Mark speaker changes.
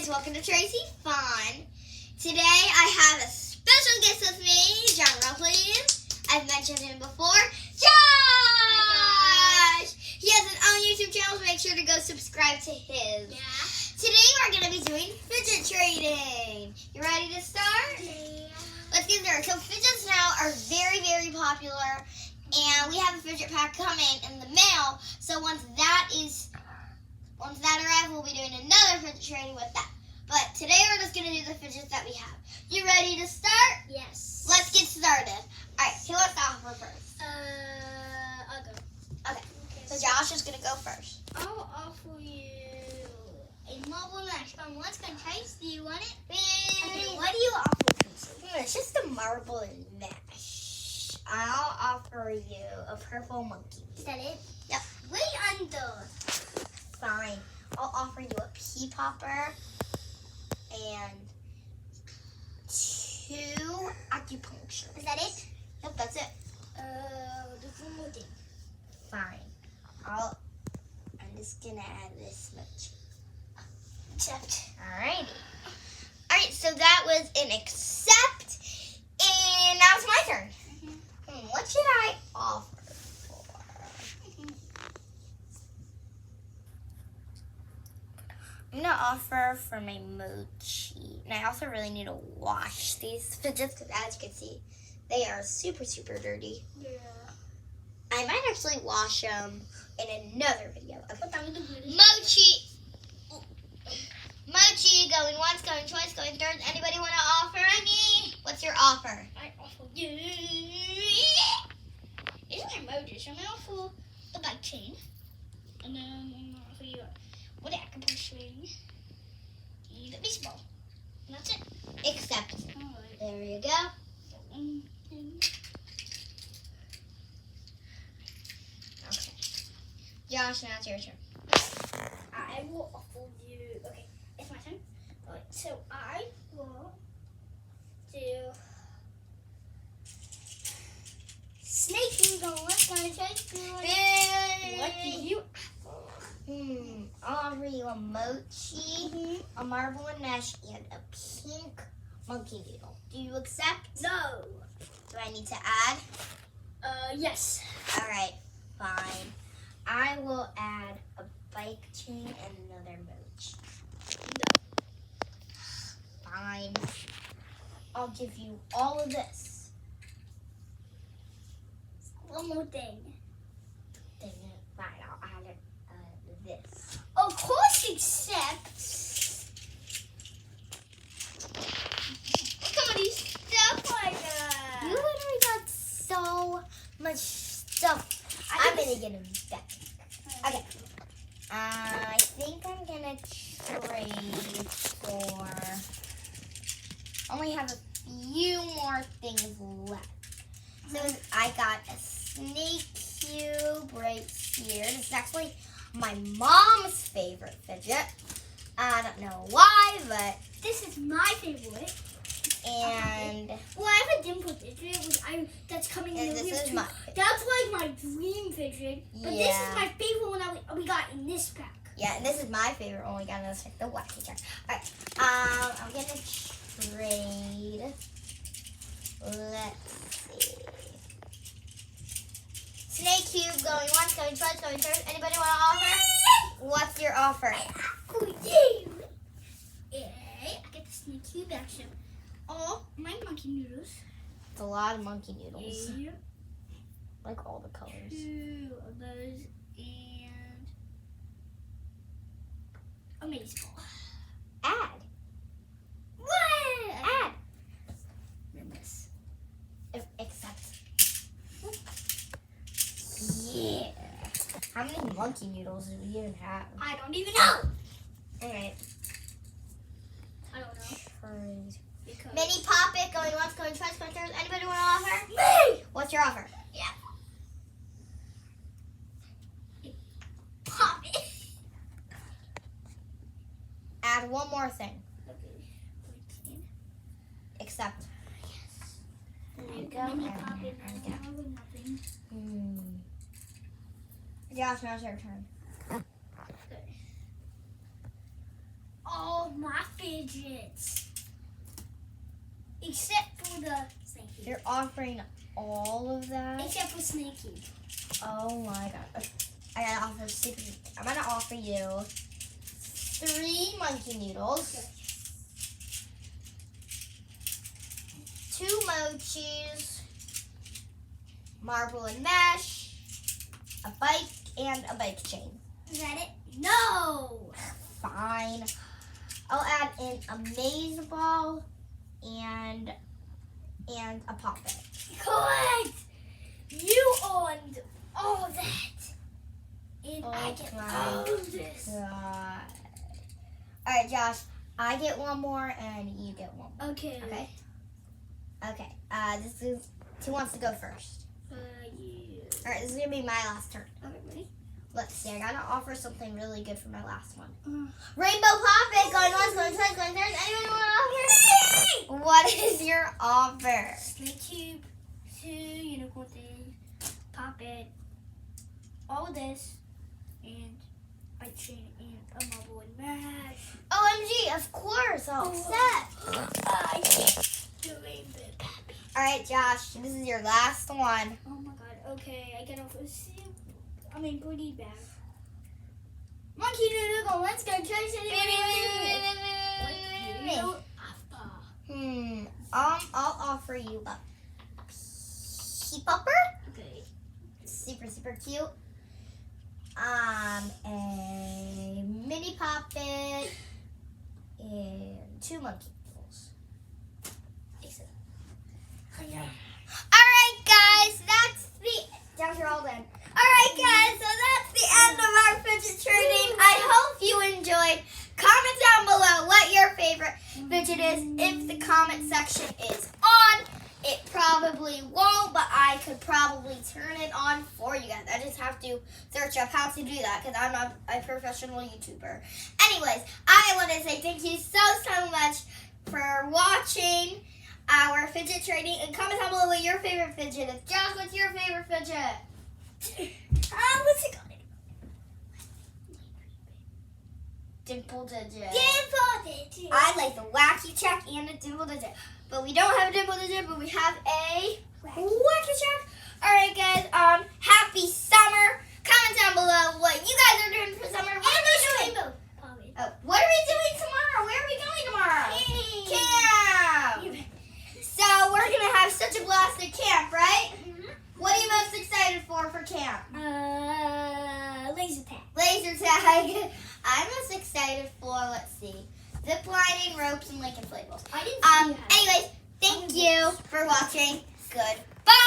Speaker 1: guys, welcome to Tracy Fun. Today I have a special guest with me, John, please. I've mentioned him before. Josh! He has his own YouTube channel, so make sure to go subscribe to his.
Speaker 2: Yeah.
Speaker 1: Today we're going to be doing fidget trading. You ready to start?
Speaker 2: Yeah.
Speaker 1: Let's get started. So fidgets now are very, very popular, and we have a fidget pack coming in the mail. So once that arrives, we'll be doing another fidget trading with that. But today we're just going to do the fidgets that we have. You ready to start?
Speaker 2: Yes.
Speaker 1: Let's get started. Alright, so let's offer first.
Speaker 2: I'll go.
Speaker 1: Okay. So Josh is going to go first.
Speaker 2: I'll offer you a marble mash. Let's go, Trace. Do you want it? Okay, what do you offer me?
Speaker 1: It's just a marble and mash. I'll offer you a purple monkey.
Speaker 2: Is that it?
Speaker 1: Yep.
Speaker 2: Wait under.
Speaker 1: Fine. I'll offer you a pea popper and 2 acupuncture.
Speaker 2: Is that it?
Speaker 1: Yep, that's it.
Speaker 2: There's one more thing.
Speaker 1: Fine. I'm just gonna add this much.
Speaker 2: Accept.
Speaker 1: Alrighty. Alright, so that was an accept, and now it's my turn. What should I offer for? I'm gonna offer for my mochi. And I also really need to wash these fidgets because, as you can see, they are super, super dirty.
Speaker 2: Yeah.
Speaker 1: I might actually wash them in another video. Okay.
Speaker 2: What time is it?
Speaker 1: Mochi. Mochi, going once, going twice, going third. Anybody want to offer me? What's your offer?
Speaker 2: I offer you. It's an emoji, so I'm going to offer the bike chain. And then I'm going to offer you with the acupuncture ring. And the baseball. And that's it.
Speaker 1: Accept.
Speaker 2: Alright.
Speaker 1: There you go. Okay. Josh, now it's your turn.
Speaker 2: I will offer you. Okay, it's my turn. Alright, so I will do snake you going. What's going to take? What do you?
Speaker 1: I'll offer you a mochi, a marble and mash, and a pink monkey noodle. Do you accept?
Speaker 2: No.
Speaker 1: Do I need to add?
Speaker 2: Yes.
Speaker 1: All right, fine. I will add a bike chain and another mochi.
Speaker 2: No.
Speaker 1: Fine. I'll give you all of this.
Speaker 2: One more thing.
Speaker 1: Then fine, I'll add it, this.
Speaker 2: Of course, accept. Look at these stuff like that.
Speaker 1: You literally got so much stuff. I'm gonna get him back. Okay. I think I'm gonna trade for. Only have a few more things left. So I got a snake cube right here. This is actually my mom's favorite fidget. I don't know why, but
Speaker 2: This is my favorite.
Speaker 1: and
Speaker 2: Well, I have a dimple fidget, which that's coming in
Speaker 1: and
Speaker 2: the
Speaker 1: this is
Speaker 2: too.
Speaker 1: my
Speaker 2: That's like my dream fidget. But this
Speaker 1: Yeah.
Speaker 2: is my favorite one that we got in this pack.
Speaker 1: yeah, and this is my favorite one. We got another the wacky track. All right, I'm gonna trade. Let's see. Snake cube going once, going twice, going third. Anybody want to offer? What's your offer?
Speaker 2: Oh, yeah. I get the snake cube action. All my monkey noodles.
Speaker 1: It's a lot of monkey noodles.
Speaker 2: Yeah.
Speaker 1: Like all the colors.
Speaker 2: 2 of those and a baseball.
Speaker 1: Add.
Speaker 2: What?
Speaker 1: Add.
Speaker 2: And this.
Speaker 1: Accept. Yeah. How many monkey noodles do we even have?
Speaker 2: I don't even know.
Speaker 1: Alright.
Speaker 2: I don't know. Because
Speaker 1: Mini Pop It going once, going twice, going third. Anybody want to offer?
Speaker 2: me.
Speaker 1: What's your offer?
Speaker 2: Yeah. Pop it.
Speaker 1: Add one more thing.
Speaker 2: Okay. 14.
Speaker 1: Accept.
Speaker 2: There
Speaker 1: you go.
Speaker 2: Mini pop it.
Speaker 1: There you go.
Speaker 2: Now with nothing.
Speaker 1: Josh, now's your turn.
Speaker 2: Okay. Oh, my fidgets. Except for the Snakey.
Speaker 1: You're offering all of that?
Speaker 2: Except for Snakey.
Speaker 1: Oh my god. I gotta offer super. I'm gonna offer you 3 monkey noodles.
Speaker 2: Okay.
Speaker 1: 2 mochis, marble and mesh, a bike, and a bike chain.
Speaker 2: Is that it? No!
Speaker 1: Fine. I'll add in a maze ball and a pop-it.
Speaker 2: Correct! You owned all that. And I get all of this.
Speaker 1: God. Alright, Josh, I get one more and you get one more.
Speaker 2: Okay.
Speaker 1: Okay? Okay. This is who wants to go first?
Speaker 2: You.
Speaker 1: Alright, this is gonna be my last turn.
Speaker 2: Okay, ready?
Speaker 1: Let's see, I gotta offer something really good for my last one.
Speaker 2: Mm.
Speaker 1: Rainbow Pop-It! Going once, going twice, going thrice. Anyone want to offer? What is your offer?
Speaker 2: Snake cube, 2 unicorn things, pop it, all this, and a chain and a marble and mash.
Speaker 1: OMG, of course, I'll accept.
Speaker 2: I get the rainbow puppy.
Speaker 1: Alright, Josh, this is your last one.
Speaker 2: Oh my god, okay, I get off a soup. Pretty bad. Monkey noodle, go, let's go, try
Speaker 1: I'll offer you a keep-upper.
Speaker 2: Okay.
Speaker 1: Super, super cute. A mini pop-it and 2 monkey noodles. Alright, guys, that's the... Josh, you're all done. Alright, guys, so that's the end of our fidget trading. I hope you enjoyed. Comment down below what your favorite fidget is. If the comment section is on, it probably won't, but I could probably turn it on for you guys. I just have to search up how to do that because I'm not a professional YouTuber. Anyways, I want to say thank you so much for watching our fidget trading, and comment down below what your favorite fidget is. Josh, what's your favorite fidget?
Speaker 2: What's it called?
Speaker 1: Dimple digit.
Speaker 2: Dimple digit.
Speaker 1: I like the wacky check and the dimple digit. But we don't have a dimple digit, but we have a wacky check. Alright guys, happy summer. Comment down below what you guys are doing for summer. What are we doing? What are we doing tomorrow? Where are we going tomorrow? Camp. So we're gonna have such a blast at camp, right? What are you most excited for camp?
Speaker 2: Laser tag.
Speaker 1: Laser tag. I'm most excited for, let's see, zip lining, ropes, and Lincoln inflatables.
Speaker 2: I didn't see
Speaker 1: Anyways, thank you for watching. Goodbye.